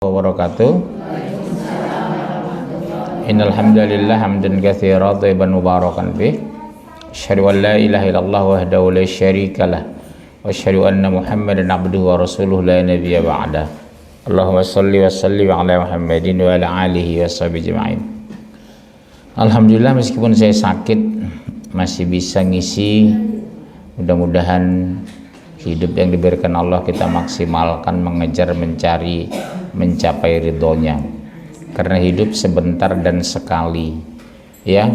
wabarakatuh. Innal hamdalillah hamdan katsiran thayyiban mubarakan bih. Asyhadu an la ilaha illallah wahdahu la syarikalah wa asyhadu anna Muhammadan abduhu wa rasuluhu la nabiyya ba'da. Allahumma shalli wa sallim ala Muhammadin wa ala alihi wa sahbihi ajma'in. Alhamdulillah, meskipun saya sakit masih bisa ngisi. Mudah-mudahan hidup yang diberikan Allah kita maksimalkan, mengejar, mencari, mencapai ridhonya. Karena hidup sebentar dan sekali, ya,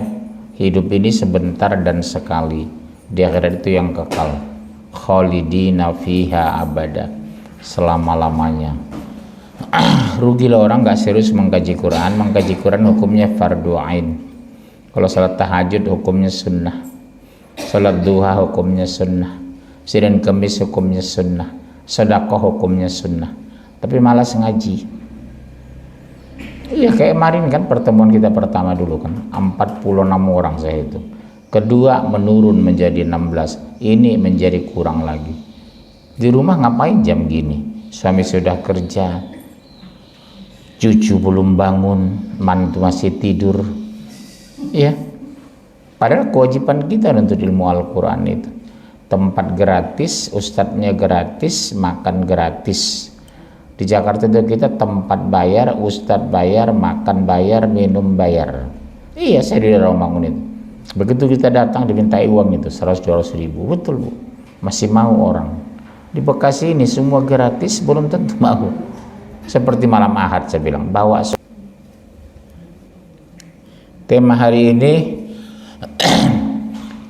hidup ini sebentar dan sekali. Di akhirat itu yang kekal, khalidina fiha abada, selama-lamanya. Rugilah orang gak serius mengkaji Quran. Mengkaji Quran hukumnya fardu ain. Kalau salat tahajud hukumnya sunnah, salat duha hukumnya sunnah, Senin Kemis hukumnya sunnah, sedekah hukumnya sunnah, tapi malas ngaji. Iya, kayak kemarin kan pertemuan kita pertama dulu kan 46 orang saya itu, kedua menurun menjadi 16, ini menjadi kurang lagi. Di rumah ngapain jam gini? Suami sudah kerja, cucu belum bangun, mantu masih tidur, ya. Padahal kewajiban kita untuk ilmu Al-Quran itu. Tempat gratis, ustadznya gratis, makan gratis. Di Jakarta itu kita tempat bayar, ustadz bayar, makan bayar, minum bayar. Iya, saya di Rawamangun itu. Begitu kita datang dimintai uang itu 100-200 ribu, betul Bu, masih mau orang. Di Bekasi ini semua gratis, belum tentu mau. Seperti malam Ahad saya bilang, bawa. Tema hari ini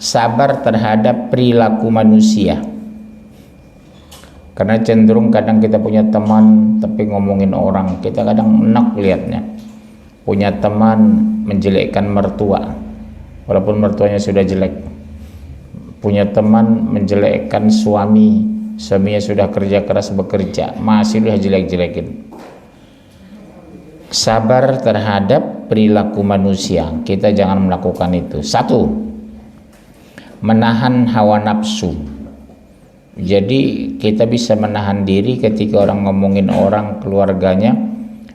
sabar terhadap perilaku manusia. Karena cenderung kadang kita punya teman tapi ngomongin orang, kita kadang enak lihatnya. Punya teman menjelekkan mertua walaupun mertuanya sudah jelek. Punya teman menjelekkan suami, suaminya sudah kerja keras bekerja, masih udah jelek-jelekin. Sabar terhadap perilaku manusia, kita jangan melakukan itu. Satu, menahan hawa nafsu. Jadi kita bisa menahan diri ketika orang ngomongin orang, keluarganya.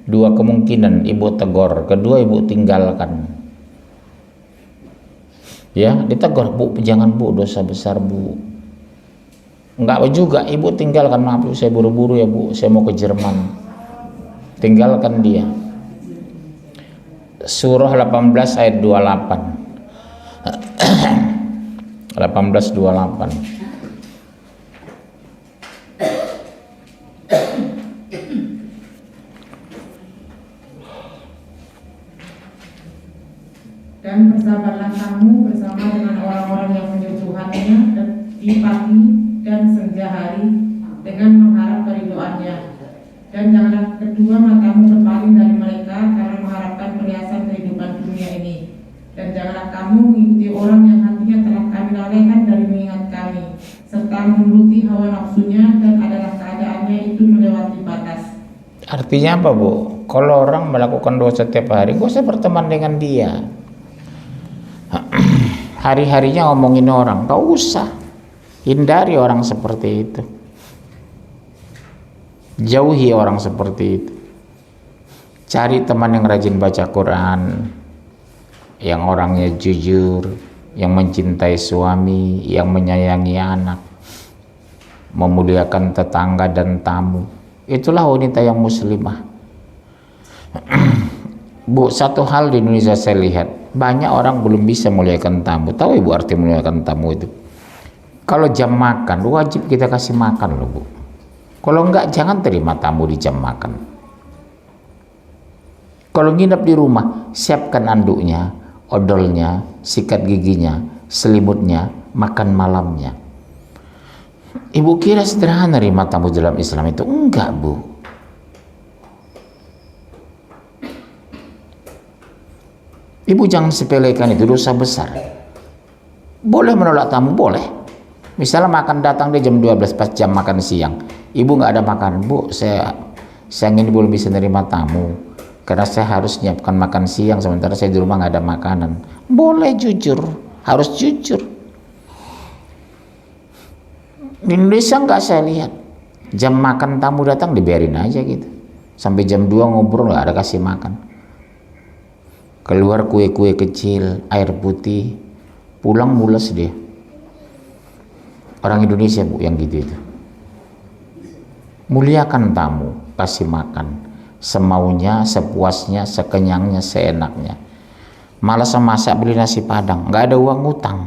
Dua kemungkinan, ibu tegur, kedua ibu tinggalkan. Ya, ditegur, Bu, jangan Bu, dosa besar Bu. Enggak juga, ibu tinggalkan, maaf Bu, saya buru-buru ya Bu, saya mau ke Jerman. Tinggalkan dia. Surah 18 ayat 28. 18:28. Dan bersabarlah kamu bersama dengan orang-orang yang menyusuhannya di pagi dan senja hari dengan mengharap keridhoannya. Dan janganlah kedua matamu berpaling dari mereka karena mengharapkan perhiasan kehidupan dunia ini. Dan janganlah kamu mengikuti orang yang hatinya telah kami lalaikan dari mengingat kami, serta menuruti hawa nafsunya, dan adalah keadaannya itu melewati batas. Artinya apa Bu? Kalau orang melakukan dosa setiap hari, gak usah berteman dengan dia. Hari-harinya ngomongin orang, gak usah. Hindari orang seperti itu. Jauhi orang seperti itu. Cari teman yang rajin baca Quran, yang orangnya jujur, yang mencintai suami, yang menyayangi anak, memuliakan tetangga dan tamu. Itulah wanita yang muslimah. Bu, satu hal di Indonesia saya lihat, banyak orang belum bisa muliakan tamu. Tahu Ibu arti muliakan tamu itu? Kalau jam makan, wajib kita kasih makan loh Bu. Kalau enggak, jangan terima tamu di jam makan. Kalau nginep di rumah, siapkan anduknya, odolnya, sikat giginya, selimutnya, makan malamnya. Ibu kira sederhana terima tamu dalam Islam itu? Enggak Bu. Ibu jangan sepelekan itu, dosa besar. Boleh menolak tamu, boleh. Misalnya makan datang di jam 12 pas jam makan siang, ibu nggak ada makan, Bu, saya ini belum bisa nerima tamu karena saya harus nyiapkan makan siang sementara saya di rumah nggak ada makanan. Boleh jujur, harus jujur. Di Indonesia nggak saya lihat, jam makan tamu datang dibiarin aja gitu. Sampai jam 2 ngobrol nggak ada kasih makan. Keluar kue-kue kecil, air putih, pulang mules dia. Orang Indonesia Bu yang gitu itu. Muliakan tamu, kasih makan semaunya, sepuasnya, sekenyangnya, seenaknya. Malas masak beli nasi padang, nggak ada uang utang.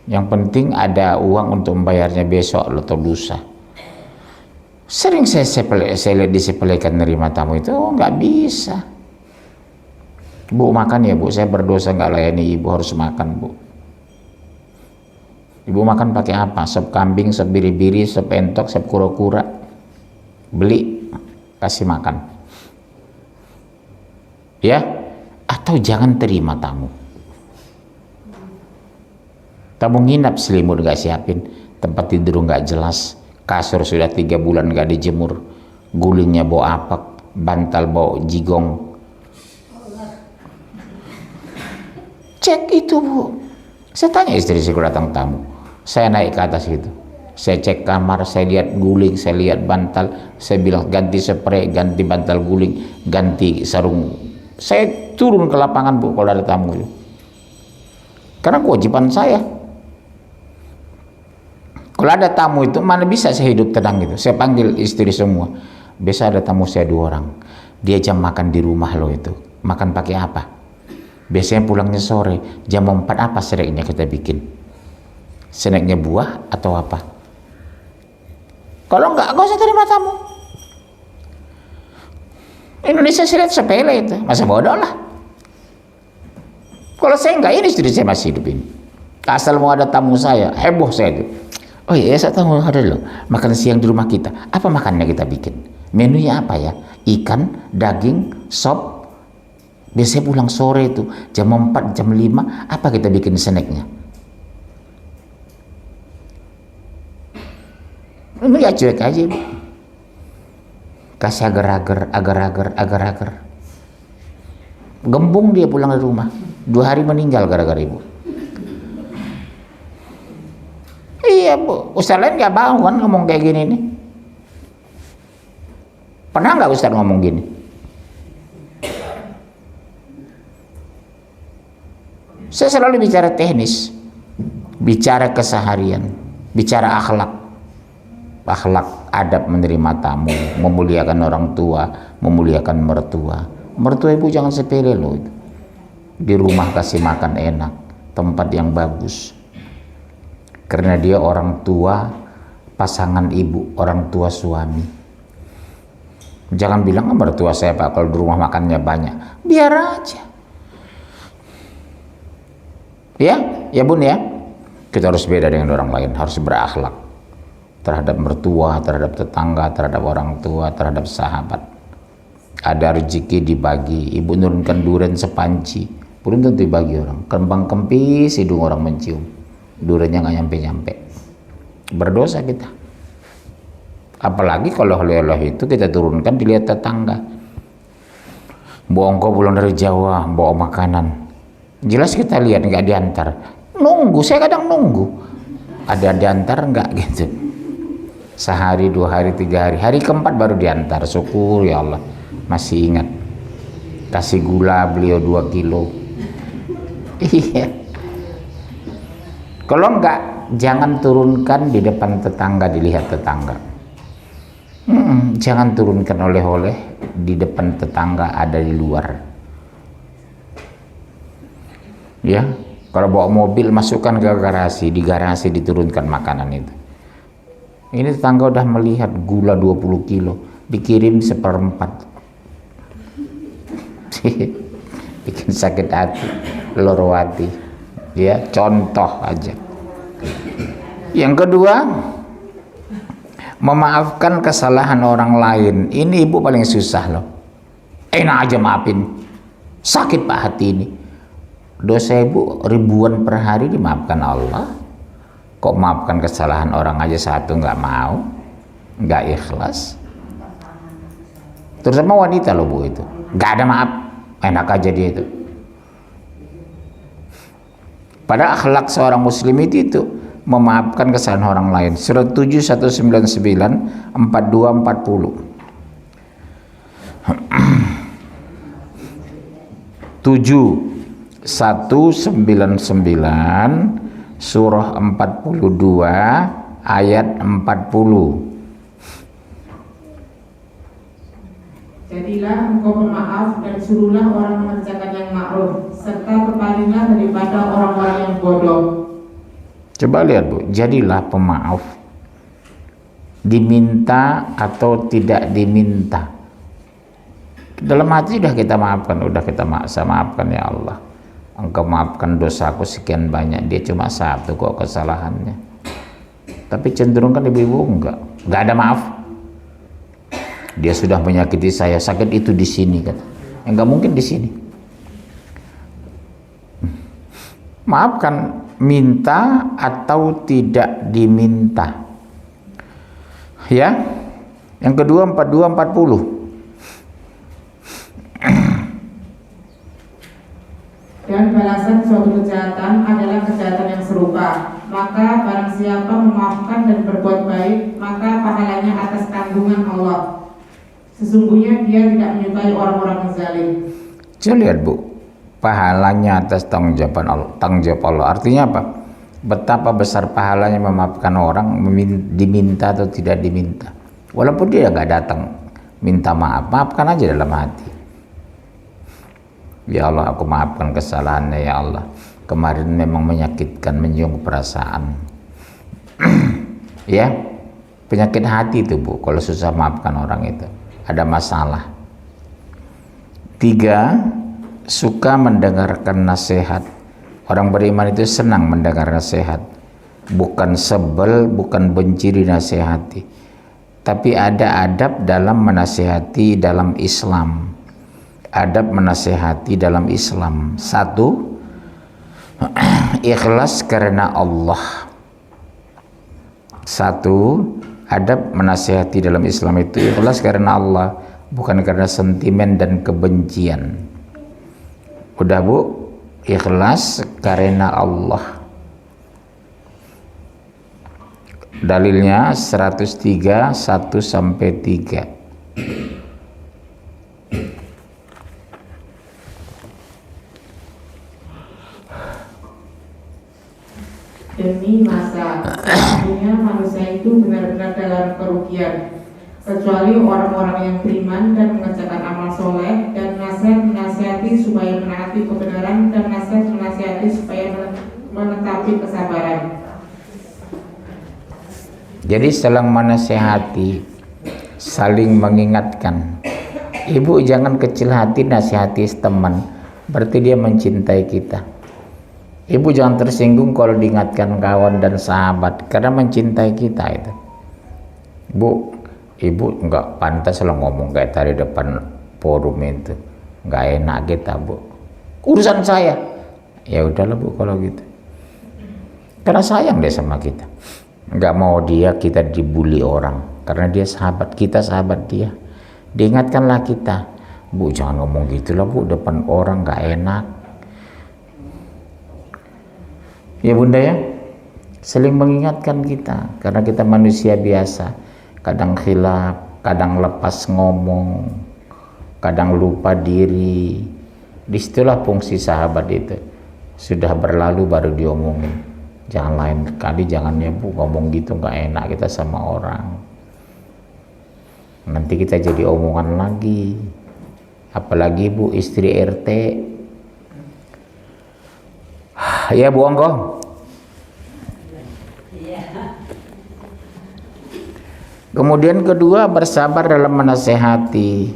Yang penting ada uang untuk membayarnya besok atau lusa. Sering saya lihat disepelekan nerima tamu itu, nggak bisa. Bu makan ya Bu, saya berdosa nggak layani ibu, harus makan Bu. Ibu makan pakai apa? Sop kambing, sop biri-biri, sop entok, sop kura-kura. Beli, kasih makan. Ya, atau jangan terima tamu. Tamu nginap, selimut nggak siapin, tempat tidur nggak jelas, kasur sudah 3 bulan nggak dijemur, gulingnya bau apak, bantal bau jigong. Cek itu Bu. Saya tanya istri saya datang tamu, saya naik ke atas itu, saya cek kamar, saya lihat guling, saya lihat bantal, saya bilang ganti spray, ganti bantal guling, ganti sarung. Saya turun ke lapangan Bu kalau ada tamu itu, karena kewajiban saya. Kalau ada tamu itu mana bisa saya hidup tenang gitu. Saya panggil istri semua. Biasa ada tamu saya 2 orang. Dia jam makan di rumah loh itu. Makan pakai apa? Biasanya pulangnya sore. Jam 4 apa snacknya kita bikin? Snacknya buah atau apa? Kalau enggak usah terima tamu. Indonesia saya lihat sepele itu. Masa bodoh lah. Kalau saya enggak, ini istri saya masih hidup ini. Asal mau ada tamu saya, heboh saya itu. Oh iya, saya tahu ada loh, makan siang di rumah kita. Apa makannya kita bikin? Menunya apa ya? Ikan, daging, sop. Biasanya pulang sore itu, jam 4, jam 5, apa kita bikin snacknya? Ini ya cuek aja Bu. Kasih agar-agar. Gembung dia pulang dari rumah. 2 hari meninggal gara-gara Ibu. Iya Bu, Ustaz lain gak mau kan ngomong kayak gini nih. Pernah gak Ustaz ngomong gini? Saya selalu bicara teknis, bicara keseharian, bicara akhlak. Akhlak, adab menerima tamu, memuliakan orang tua, memuliakan mertua. Mertua Ibu jangan sepele loh itu. Di rumah kasih makan enak, tempat yang bagus. Karena dia orang tua pasangan Ibu, orang tua suami. Jangan bilang mertua saya Pak kalau di rumah makannya banyak. Biar aja. Ya Bun ya. Kita harus beda dengan orang lain, harus berakhlak terhadap mertua, terhadap tetangga, terhadap orang tua, terhadap sahabat. Ada rezeki dibagi. Ibu nurunkan durian sepanci, belum tentu dibagi orang. Kembang kempis hidung orang mencium, duriannya nggak nyampe-nyampe. Berdosa kita. Apalagi kalau oleh-oleh itu kita turunkan dilihat tetangga. Mbok pulang dari Jawa bawa makanan, jelas kita lihat nggak diantar. Nunggu, saya kadang nunggu ada diantar nggak gitu. Sehari, 2 hari, 3 hari, hari keempat baru diantar. Syukur ya Allah masih ingat. Kasih gula beliau 2 kilo. Iya. Kalau enggak, jangan turunkan di depan tetangga, dilihat tetangga. Jangan turunkan oleh-oleh di depan tetangga, ada di luar. Ya, kalau bawa mobil masukkan ke garasi, di garasi diturunkan makanan itu. Ini tetangga udah melihat gula 20 kilo, dikirim 1/4. Bikin sakit hati, loro hati. Ya, contoh aja. Yang kedua, memaafkan kesalahan orang lain. Ini Ibu paling susah loh. Enak aja maafin, sakit Pak hati ini. Dosa Ibu ribuan per hari dimaafkan Allah. Kok maafkan kesalahan orang aja satu nggak mau, nggak ikhlas. Terutama wanita loh Bu itu, nggak ada maaf, enak aja dia itu. Pada akhlak seorang muslim itu memaafkan kesalahan orang lain. Surat 7 199 42 40. 199 surah 42 ayat 40. Jadilah engkau pemaaf dan suruhlah orang mengerjakan yang ma'ruf, serta berpalinglah daripada orang-orang yang bodoh. Coba lihat Bu, jadilah pemaaf. Diminta atau tidak diminta. Dalam hati sudah kita maafkan, saya maafkan ya Allah. Engkau maafkan dosaku sekian banyak, dia cuma satu kok kesalahannya. Tapi cenderung kan ibu-ibu enggak ada maaf. Dia sudah menyakiti saya, sakit itu di sini kan. Enggak mungkin di sini. Maafkan, minta atau tidak diminta. Ya. Yang kedua 42 40. Dan balasan suatu kejahatan adalah kejahatan yang serupa. Maka barang siapa memaafkan dan berbuat baik, maka pahalanya atas tanggungan Allah. Sesungguhnya dia tidak menyukai orang-orang zalim. Coba lihat Bu, pahalanya atas tanggung jawab Allah. Artinya apa? Betapa besar pahalanya memaafkan orang, diminta atau tidak diminta. Walaupun dia nggak datang minta maaf, maafkan aja dalam hati. Ya Allah, aku maafkan kesalahannya ya Allah. Kemarin memang menyakitkan, menyinggung perasaan. Ya, penyakit hati itu Bu, kalau susah maafkan orang itu. Ada masalah. 3, suka mendengarkan nasihat. Orang beriman itu senang mendengar nasihat. Bukan sebel, bukan benci dinasihati. Tapi ada adab dalam menasihati dalam Islam. Adab menasihati dalam Islam. 1, ikhlas karena Allah. 1, adab menasihati dalam Islam itu ikhlas karena Allah, bukan karena sentimen dan kebencian. Udah Bu, ikhlas karena Allah. Dalilnya 103 1-3. Demi masa, sesungguhnya manusia itu benar-benar dalam kerugian, kecuali orang-orang yang beriman dan mengerjakan amal soleh, dan nasihat menasihati supaya menaati kebenaran, dan nasihat menasihati supaya menetapi kesabaran. Jadi saling menasihati, saling mengingatkan. Ibu jangan kecil hati nasihati teman, berarti dia mencintai kita. Ibu jangan tersinggung kalau diingatkan kawan dan sahabat, karena mencintai kita itu. Bu, ibu nggak pantas lah ngomong kayak tadi depan forum itu, nggak enak kita Bu. Urusan saya. Ya udahlah Bu kalau gitu. Karena sayang dia sama kita. Nggak mau kita dibully orang, karena dia sahabat kita, sahabat dia. Diingatkanlah kita, Bu jangan ngomong gitulah Bu depan orang, nggak enak. Ya Bunda ya, saling mengingatkan kita, karena kita manusia biasa, kadang khilaf, kadang lepas ngomong, kadang lupa diri. Disitulah fungsi sahabat itu. Sudah berlalu baru diomongin. Jangan lain kali, jangan ya Bu ngomong gitu, nggak enak kita sama orang. Nanti kita jadi omongan lagi. Apalagi Bu istri RT. Ya Bu Ongko. Kemudian kedua, bersabar dalam menasehati.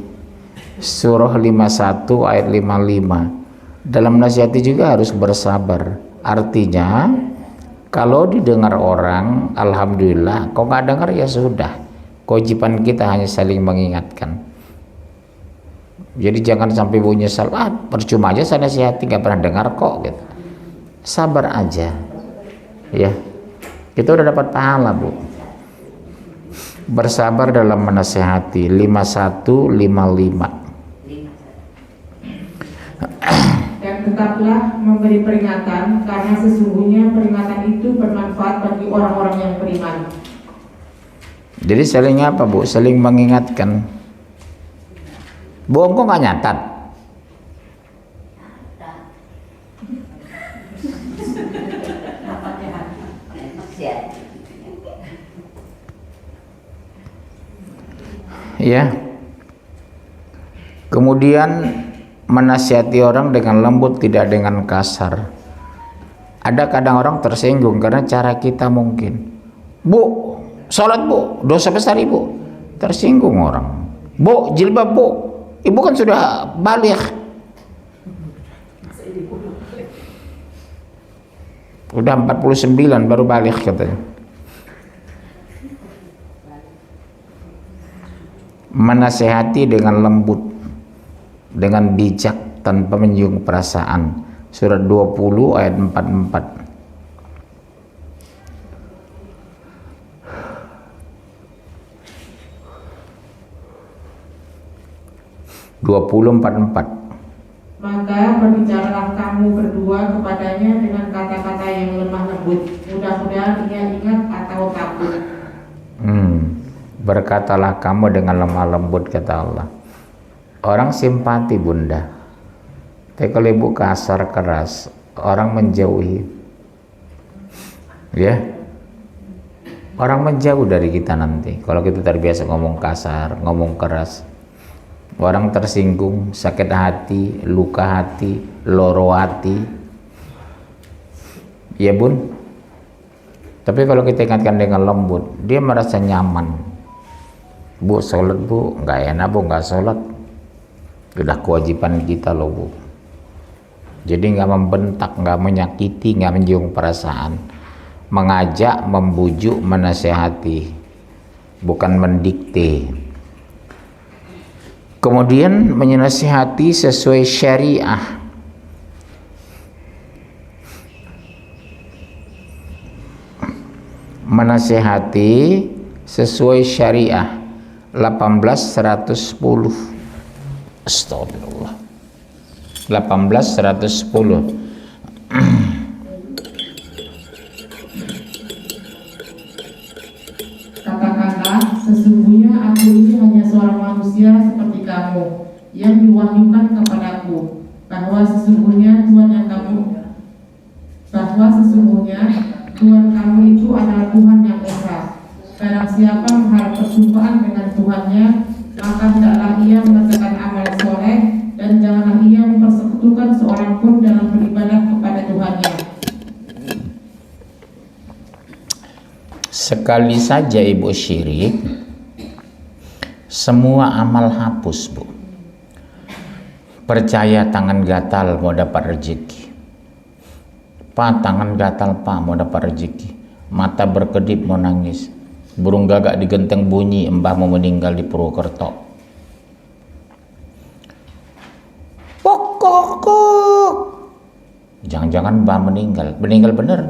Surah 51 ayat 55. Dalam menasehati juga harus bersabar. Artinya, kalau didengar orang, alhamdulillah. Kalau nggak dengar ya sudah. Kewajiban kita hanya saling mengingatkan. Jadi jangan sampai Bu nyesal, percuma aja saya nasihati, nggak pernah dengar kok gitu. Sabar aja. Ya. Kita udah dapat pahala Bu. Bersabar dalam menasehati. 51 55. Dan tetaplah memberi peringatan, karena sesungguhnya peringatan itu bermanfaat bagi orang-orang yang beriman. Jadi saling apa Bu? Saling mengingatkan. Bu Ongko nggak nyatat? Ya. Kemudian menasihati orang dengan lembut, tidak dengan kasar. Ada kadang orang tersinggung karena cara kita mungkin. Bu, sholat bu, dosa besar ibu. Tersinggung orang. Bu, jilbab bu, ibu kan sudah baligh. Udah 49 baru baligh katanya. Menasihati dengan lembut, dengan bijak tanpa menyinggung perasaan. Surat 20 ayat 44. Maka berbicaralah kamu berdua kepadanya dengan kata-kata yang lemah lembut. Mudah-mudahan ia ingat atau takut. Berkatalah kamu dengan lemah lembut, kata Allah. Orang simpati bunda, tapi kalau ibu kasar keras, orang menjauhi. Ya, orang menjauh dari kita nanti. Kalau kita terbiasa ngomong kasar, ngomong keras, orang tersinggung, sakit hati, luka hati, loro hati. Ya bun. Tapi kalau kita ingatkan dengan lembut, dia merasa nyaman. Bu, sholat bu, nggak enak bu, nggak sholat. Udah kewajiban kita loh bu. Jadi nggak membentak, nggak menyakiti, nggak menyinggung perasaan. Mengajak, membujuk, menasehati, bukan mendikte. Kemudian menasihati sesuai syariah. Menasihati sesuai syariah. 18.110. Astagfirullah. 18.110. Katakanlah, sesungguhnya aku ini hanya seorang manusia seperti kamu yang diwahyukan kepadaku bahwa sesungguhnya Tuhan kamu itu adalah Tuhan yang esa. Barang siapa mengharap perjumpaan dengan Tuhannya, maka hendaklah ia mengerjakan amal soleh dan janganlah ia mempersekutukan seorang pun dalam beribadah kepada Tuhannya. Sekali saja ibu syirik, semua amal hapus bu. Percaya tangan gatal mau dapat rezeki, pak tangan gatal pak mau dapat rezeki, mata berkedip mau nangis, burung gagak di genteng bunyi mbah mau meninggal di Purwokerto. Pokok, jangan-jangan mbah meninggal bener.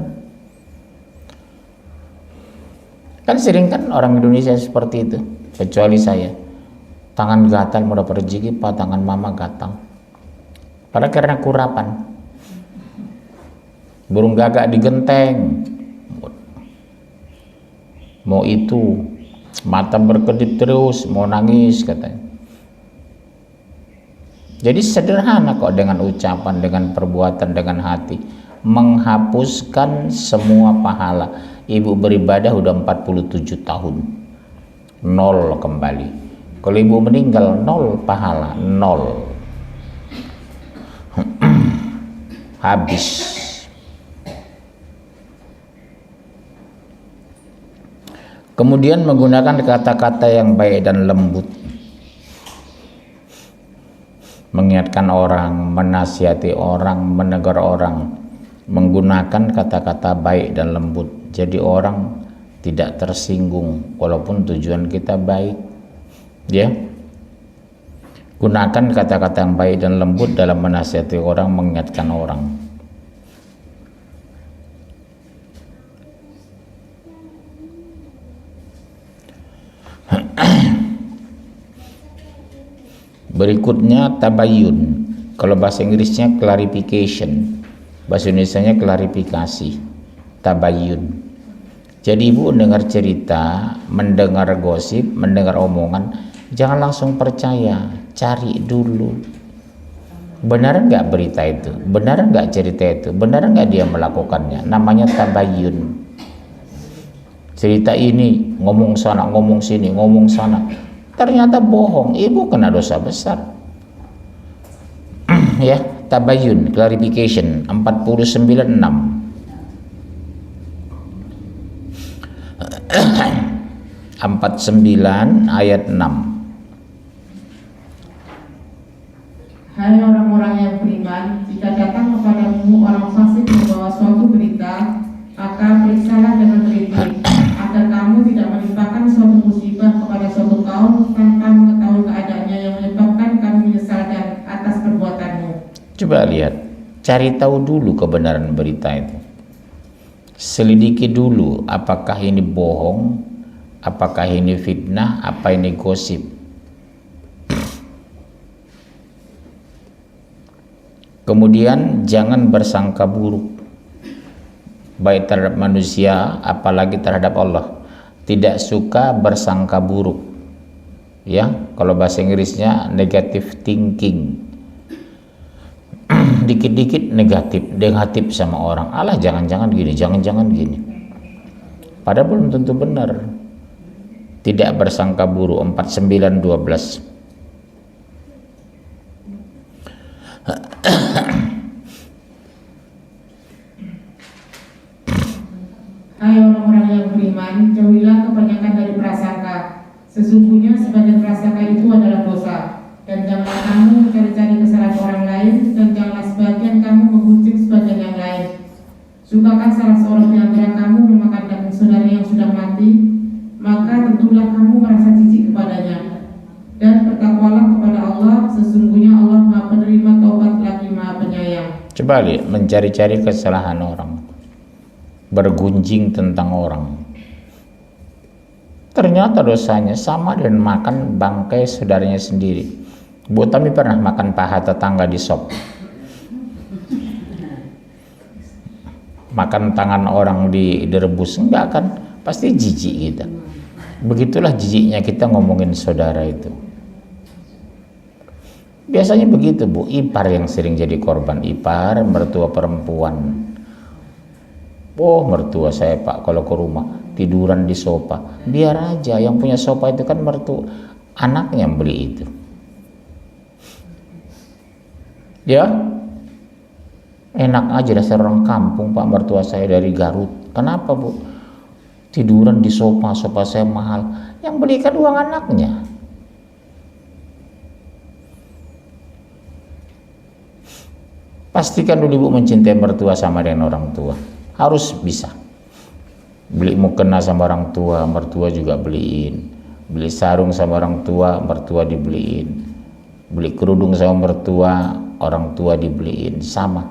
Kan sering kan orang Indonesia seperti itu, kecuali saya. Tangan gatal mau dapat rezeki, pak tangan mama gatal. Padahal karena kurapan. Burung gagak di genteng. Mau itu, mata berkedip terus, mau nangis katanya. Jadi sederhana kok dengan ucapan, dengan perbuatan, dengan hati. Menghapuskan semua pahala. Ibu beribadah udah 47 tahun. 0 kembali. Kalau ibu meninggal 0 pahala, 0. Habis. Kemudian menggunakan kata-kata yang baik dan lembut. Mengingatkan orang, menasihati orang, menegur orang. Menggunakan kata-kata baik dan lembut. Jadi orang tidak tersinggung walaupun tujuan kita baik. Ya. Gunakan kata-kata yang baik dan lembut dalam menasihati orang, mengingatkan orang. Berikutnya tabayun. Kalau bahasa Inggrisnya clarification, bahasa Indonesianya klarifikasi. Tabayun. Jadi ibu mendengar cerita, mendengar gosip, mendengar omongan, jangan langsung percaya, cari dulu. Benar nggak berita itu? Benar nggak cerita itu? Benar nggak dia melakukannya? Namanya tabayun. Cerita ini ngomong sana, ngomong sini, ngomong sana. ternyata bohong, ibu kena dosa besar. Ya, tabayun, clarification 49:6. 49 ayat 6. Hai orang-orang yang beriman, jika datang kepadamu orang fasik membawa suatu berita, maka periksalah dengan teliti, agar kamu tidak menimpakan suatu musibah kepada suatu kaum tanpa mengetahui keadaannya, yang menyebabkan kamu menyesal dan atas perbuatanmu. Coba lihat, cari tahu dulu kebenaran berita itu. Selidiki dulu apakah ini bohong, apakah ini fitnah, apa ini gosip. Kemudian jangan bersangka buruk, baik terhadap manusia apalagi terhadap Allah. Tidak suka bersangka buruk. Ya, kalau bahasa Inggrisnya negative thinking. Dikit-dikit negatif sama orang. Alah, jangan-jangan gini, jangan-jangan gini. Padahal belum tentu benar. Tidak bersangka buruk. 49:12. Hai orang-orang yang beriman, jauhilah kebanyakan dari prasangka. Sesungguhnya sebagian prasangka itu adalah dosa. Dan janganlah kamu mencari-cari kesalahan orang lain, dan janganlah sebagian kamu menggunjing sebagian yang lain. Sukakah salah seorang di antara kamu memakan daging saudara yang sudah mati, maka tentulah kamu merasa jijik kepadanya. Dan bertakwalah kepada Allah, sesungguhnya Allah Maha Penerima Taubat lagi Maha Penyayang. Coba lihat, mencari-cari kesalahan orang, bergunjing tentang orang. Ternyata dosanya sama dengan makan bangkai saudaranya sendiri. Bu Tami pernah makan paha tetangga di sop. Makan tangan orang direbus, enggak kan? Pasti jijik kita. Begitulah jijiknya kita ngomongin saudara itu. Biasanya begitu, Bu. Ipar yang sering jadi korban. Ipar, mertua perempuan. Oh, mertua saya, Pak, kalau ke rumah tiduran di sofa. Biar aja, yang punya sofa itu kan mertua, anaknya yang beli itu. Ya, enak aja dasar orang kampung, Pak, mertua saya dari Garut. Kenapa, Bu? Tiduran di sofa saya mahal. Yang belikan uang anaknya. Pastikan dulu Ibu mencintai mertua sama dengan orang tua. Harus bisa. Beli mukena sama orang tua, mertua juga beliin. Beli sarung sama orang tua, mertua dibeliin. Beli kerudung sama mertua, orang tua dibeliin. Sama.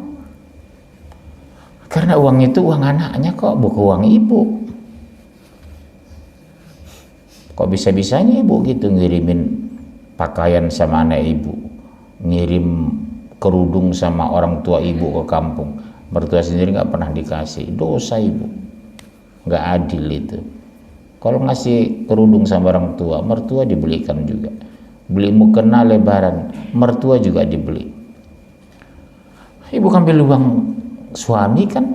Karena uang itu uang anaknya kok, bukan uang ibu. Kok bisa-bisanya ibu gitu ngirimin pakaian sama anak ibu, ngirim kerudung sama orang tua ibu ke kampung, mertua sendiri nggak pernah dikasih. Dosa ibu, nggak adil itu. Kalau ngasih kerudung sama orang tua, mertua dibelikan juga. Beli mukena lebaran, mertua juga dibeli. Ibu ambil uang suami kan,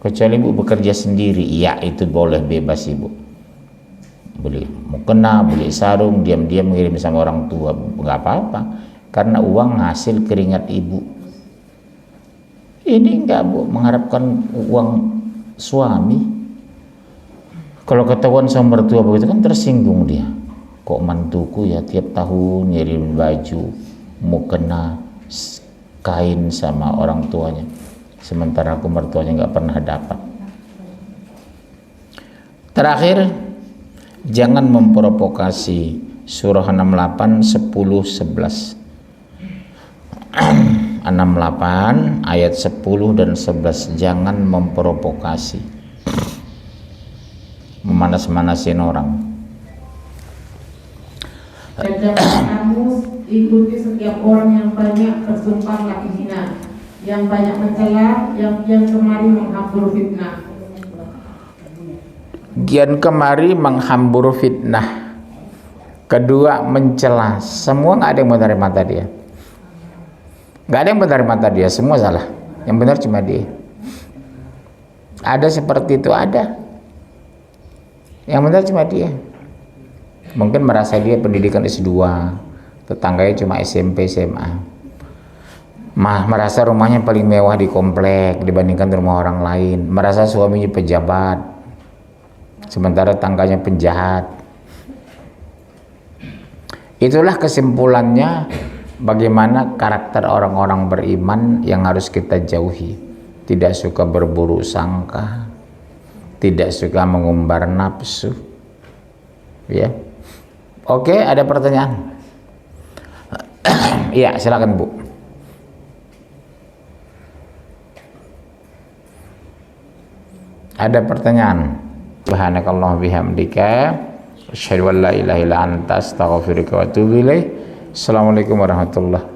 kecuali ibu bekerja sendiri, ya itu boleh, bebas ibu. Beli mukena, beli sarung, diam-diam mengirim sama orang tua, nggak apa-apa, karena uang hasil keringat ibu. Ini enggak, Bu, mengharapkan uang suami. Kalau ketahuan sama mertua begitu kan tersinggung dia. Kok mantuku ya tiap tahun ngirim baju, mukena, kain sama orang tuanya, sementara aku mertuanya nggak pernah dapat. Terakhir, jangan memprovokasi. Surah 68, 10, 11. 68 ayat 10 dan 11. Jangan memprovokasi, memanas-manasin orang. Dan jangan kamu ikuti setiap orang yang banyak bersumpah lagi hina, yang banyak mencela, yang kian kemari menghambur fitnah. Kian kemari menghambur fitnah. Kedua, mencela. Semua nggak ada yang benar mata dia. Nggak ada yang benar mata dia, semua salah. Yang benar cuma dia. Ada seperti itu, ada. Yang benar cuma dia. Mungkin merasa dia pendidikan S2, tetangganya cuma SMP, SMA. Merasa rumahnya paling mewah di komplek dibandingkan rumah orang lain. Merasa suaminya pejabat, sementara tangganya penjahat. Itulah kesimpulannya bagaimana karakter orang-orang beriman yang harus kita jauhi. Tidak suka berburuk sangka, tidak suka mengumbar nafsu. Ya. Oke, ada pertanyaan? Iya, silakan Bu. Ada pertanyaan? Subhanakallah bihamdika asyhadu an la ilaha illa anta astaghfiruka wa atubu ilaik. Assalamualaikum warahmatullahi